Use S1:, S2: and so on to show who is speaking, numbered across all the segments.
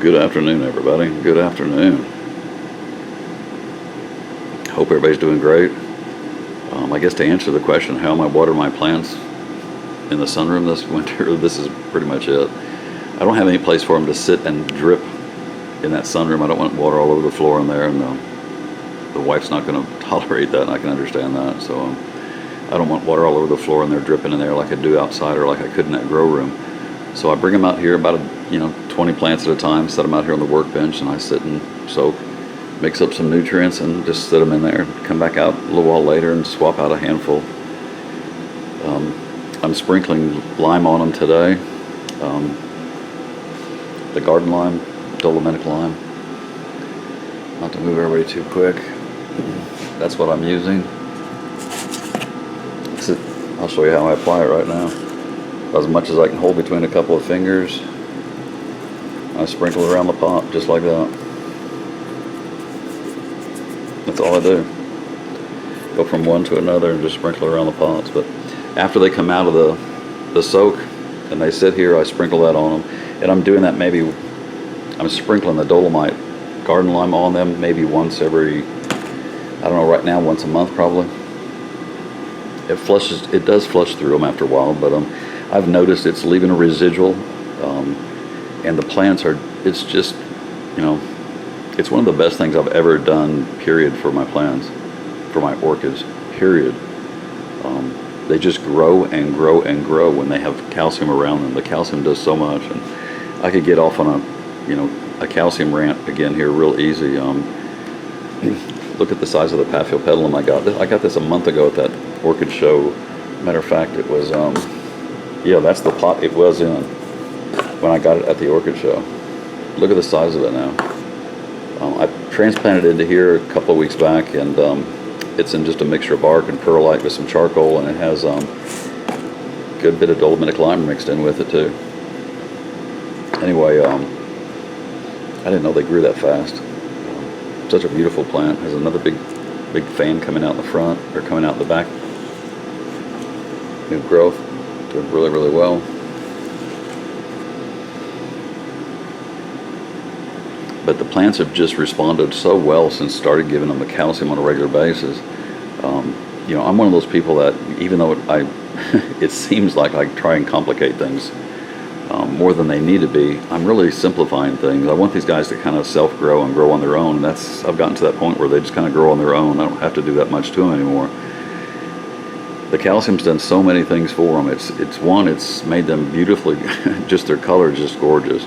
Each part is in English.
S1: Good afternoon, everybody. Good afternoon. Hope everybody's doing great. I guess to answer the question, how am I watering my plants in the sunroom this winter, this is pretty much it. I don't have any place for them to sit and drip in that sunroom. I don't want water all over the floor in there, and the wife's not going to tolerate that, and I can understand that. So I don't want water all over the floor and they're dripping in there like I do outside or like I could in that grow room. So I bring them out here about 20 plants at a time, set them out here on the workbench, and I sit and soak, mix up some nutrients, and just sit them in there. Come back out a little while later and swap out a handful. I'm sprinkling lime on them today. The garden lime, dolomitic lime. Not to move everybody too quick. That's what I'm using. I'll show you how I apply it right now. As much as I can hold between a couple of fingers, I sprinkle it around the pot just like that. That's all I do. Go from one to another and just sprinkle it around the pots. But after they come out of the soak and they sit here, I sprinkle that on them. And I'm doing that I'm sprinkling the dolomite garden lime on them maybe once every, I don't know, right now once a month probably. It does flush through them after a while, but I've noticed it's leaving a residual, and the plants it's just, it's one of the best things I've ever done, period, for my plants, for my orchids, period. They just grow and grow and grow when they have calcium around them. The calcium does so much, and I could get off on a calcium rant again here real easy. Look at the size of the Paphiopedilum I got. I got this a month ago at that orchid show. Matter of fact, it was, that's the pot it was in when I got it at the orchid show. Look at the size of it now. I transplanted it into here a couple of weeks back, and it's in just a mixture of bark and perlite with some charcoal, and it has a good bit of dolomitic lime mixed in with it too. Anyway, I didn't know they grew that fast. Such a beautiful plant. Has another big fan coming out in the front, or coming out in the back. New growth, doing really, really well. But the plants have just responded so well since started giving them the calcium on a regular basis. I'm one of those people that, even though it seems like I try and complicate things more than they need to be, I'm really simplifying things. I want these guys to kind of self-grow and grow on their own. I've gotten to that point where they just kind of grow on their own. I don't have to do that much to them anymore. The calcium's done so many things for them. It's made them beautifully, just their color is just gorgeous.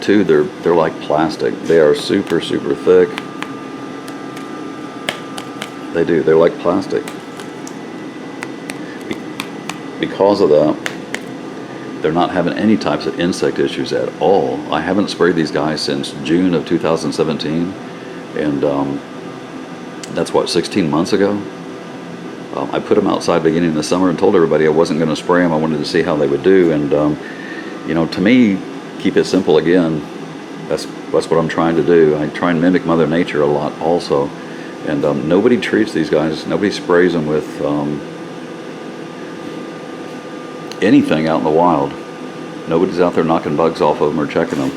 S1: Two, they're like plastic. They are super, super thick. They're like plastic. Because of that, they're not having any types of insect issues at all. I haven't sprayed these guys since June of 2017, and that's 16 months ago. I put them outside beginning of the summer and told everybody I wasn't going to spray them. I wanted to see how they would do, and to me, keep it simple again. That's what I'm trying to do. I try and mimic Mother Nature a lot also, and nobody treats these guys. Nobody sprays them with anything out in the wild. Nobody's out there knocking bugs off of them or checking them,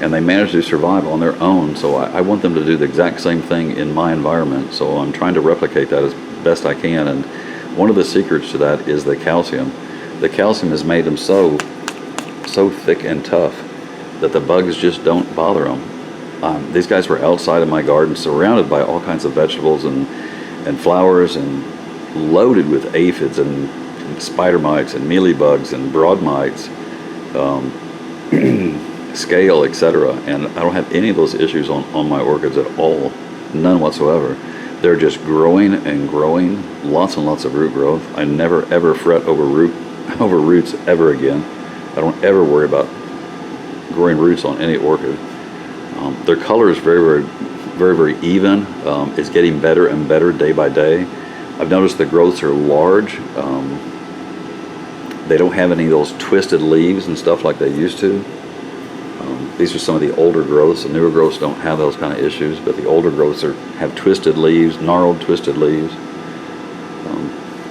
S1: and they manage to survive on their own. So I want them to do the exact same thing in my environment. So I'm trying to replicate that as best I can, and one of the secrets to that is the calcium. The calcium has made them so thick and tough that the bugs just don't bother them. These guys were outside of my garden, surrounded by all kinds of vegetables and flowers, and loaded with aphids and spider mites and mealybugs and broad mites, scale, etc. And I don't have any of those issues on my orchids at all, none whatsoever. They're just growing and growing, lots and lots of root growth. I never ever fret over roots ever again. I don't ever worry about growing roots on any orchid. Their color is very, very, very, very even. It's getting better and better day by day. I've noticed the growths are large. They don't have any of those twisted leaves and stuff like they used to. These are some of the older growths. The newer growths don't have those kind of issues, but the older growths have twisted leaves, gnarled, twisted leaves.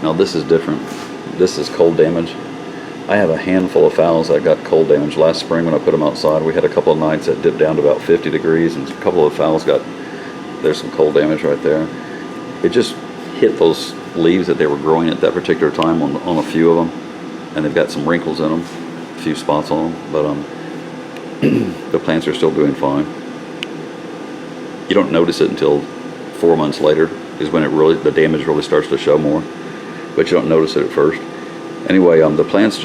S1: Now this is different. This is cold damage. I have a handful of phals that got cold damage. Last spring when I put them outside, we had a couple of nights that dipped down to about 50 degrees, and a couple of phals there's some cold damage right there. It just hit those leaves that they were growing at that particular time on a few of them, and they've got some wrinkles in them, a few spots on them, but the plants are still doing fine. You don't notice it until 4 months later is when the damage really starts to show more, but you don't notice it at first. Anyway, the plants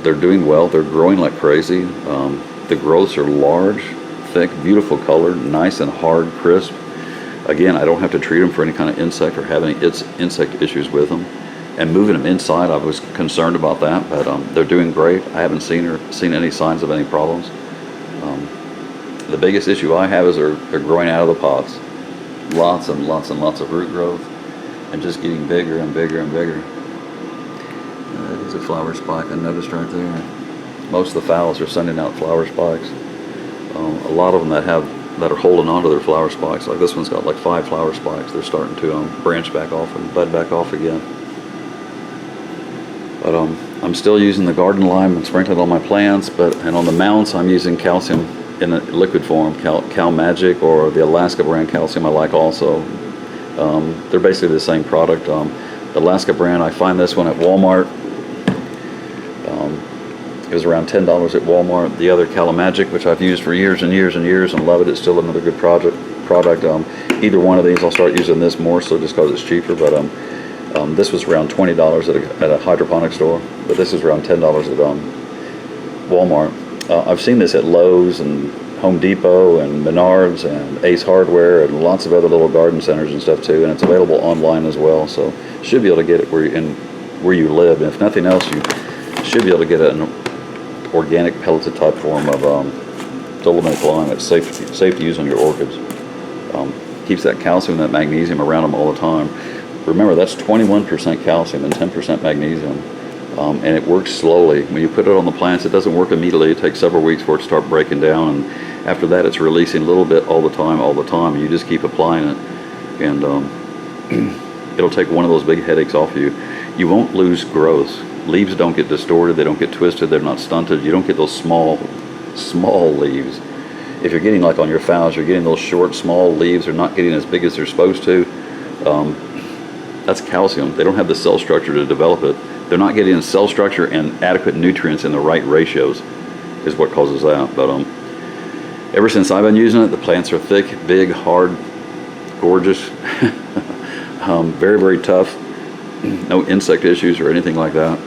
S1: they're doing well. They're growing like crazy. The growths are large, thick, beautiful color, nice and hard, crisp. Again, I don't have to treat them for any kind of insect or have any insect issues with them. And moving them inside, I was concerned about that, but they're doing great. I haven't seen any signs of any problems. The biggest issue I have is they're growing out of the pots. Lots and lots and lots of root growth, and just getting bigger and bigger and bigger. That is a flower spike I noticed right there. Most of the phals are sending out flower spikes. A lot of them that are holding on to their flower spikes, like this one's got like 5 flower spikes. They're starting to branch back off and bud back off again. But I'm still using the garden lime and sprinkling it on my plants, and on the mounts I'm using calcium in a liquid form, Cal Magic or the Alaska brand calcium I like also. They're basically the same product. The Alaska brand, I find this one at Walmart. It was around $10 at Walmart. The other Cal Magic, which I've used for years and years and years and love it, it's still another good product. Either one of these, I'll start using this more so just because it's cheaper, but this was around $20 at a hydroponic store, but this is around $10 at Walmart. I've seen this at Lowe's and Home Depot and Menards and Ace Hardware and lots of other little garden centers and stuff too, and it's available online as well, so you should be able to get it where you live. And if nothing else, you should be able to get an organic pelleted type form of dolomitic lime that's safe to use on your orchids. Keeps that calcium and that magnesium around them all the time. Remember, that's 21% calcium and 10% magnesium. And it works slowly. When you put it on the plants, it doesn't work immediately. It takes several weeks for it to start breaking down, and after that it's releasing a little bit all the time. You just keep applying it, and it'll take one of those big headaches off you. You won't lose growth. Leaves don't get distorted, they don't get twisted, they're not stunted. You don't get those small leaves. If you're getting, like on your phals, you're getting those short, small leaves. They're not getting as big as they're supposed to. That's calcium. They don't have the cell structure to develop it. They're not getting cell structure and adequate nutrients in the right ratios is what causes that. But ever since I've been using it, the plants are thick, big, hard, gorgeous, very, very tough. No insect issues or anything like that.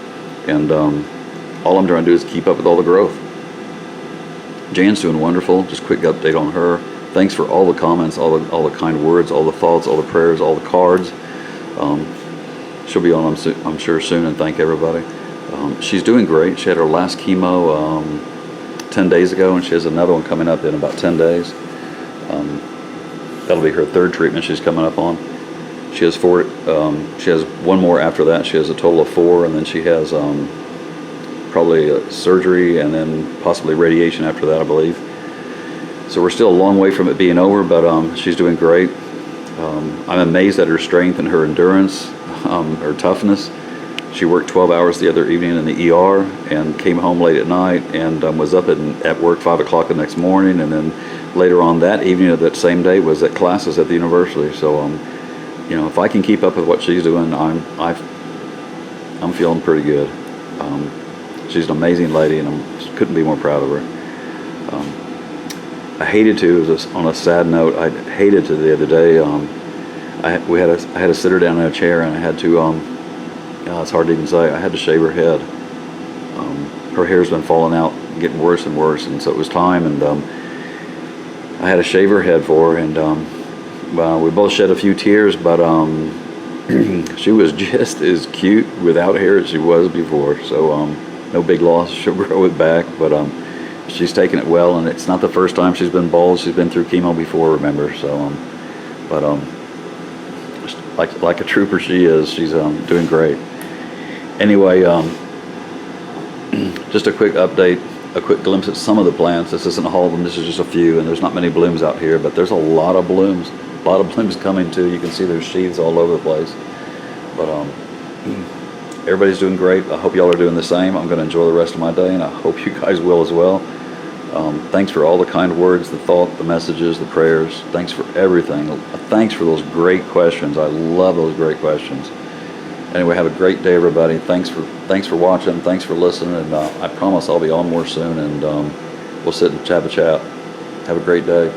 S1: And all I'm trying to do is keep up with all the growth. Jan's doing wonderful. Just quick update on her. Thanks for all the comments, all the kind words, all the thoughts, all the prayers, all the cards. She'll be on, I'm sure, soon, and thank everybody. She's doing great. She had her last chemo 10 days ago, and she has another one coming up in about 10 days. That'll be her 3rd treatment she's coming up on. She has 4. She has one more after that. She has a total of 4, and then she has probably surgery and then possibly radiation after that, I believe. So we're still a long way from it being over, but she's doing great. I'm amazed at her strength and her endurance, her toughness. She worked 12 hours the other evening in the ER and came home late at night and was up at work 5 o'clock the next morning, and then later on that evening of that same day was at classes at the university. So if I can keep up with what she's doing, I'm feeling pretty good. She's an amazing lady, and I couldn't be more proud of her. I hated to, on a sad note, I hated to the other day, I had to sit her down in a chair, and I had to, it's hard to even say, I had to shave her head. Her hair's been falling out, getting worse and worse, and so it was time, and I had to shave her head for her, and we both shed a few tears, but she was just as cute without hair as she was before, so no big loss. She'll grow it back, but she's taken it well, and it's not the first time she's been bald. She's been through chemo before, remember, so but like a trooper she is, she's doing great. Anyway, just a quick update, a quick glimpse at some of the plants. This isn't all of them, this is just a few, and there's not many blooms out here, but there's a lot of blooms coming too. You can see there's sheaths all over the place, but everybody's doing great. I hope y'all are doing the same. I'm going to enjoy the rest of my day, and I hope you guys will as well. Thanks for all the kind words, the thought, the messages, the prayers. Thanks for everything. Thanks for those great questions. I love those great questions. Anyway, have a great day, everybody. Thanks for watching. Thanks for listening. And I promise I'll be on more soon, and we'll sit and have a chat. Have a great day.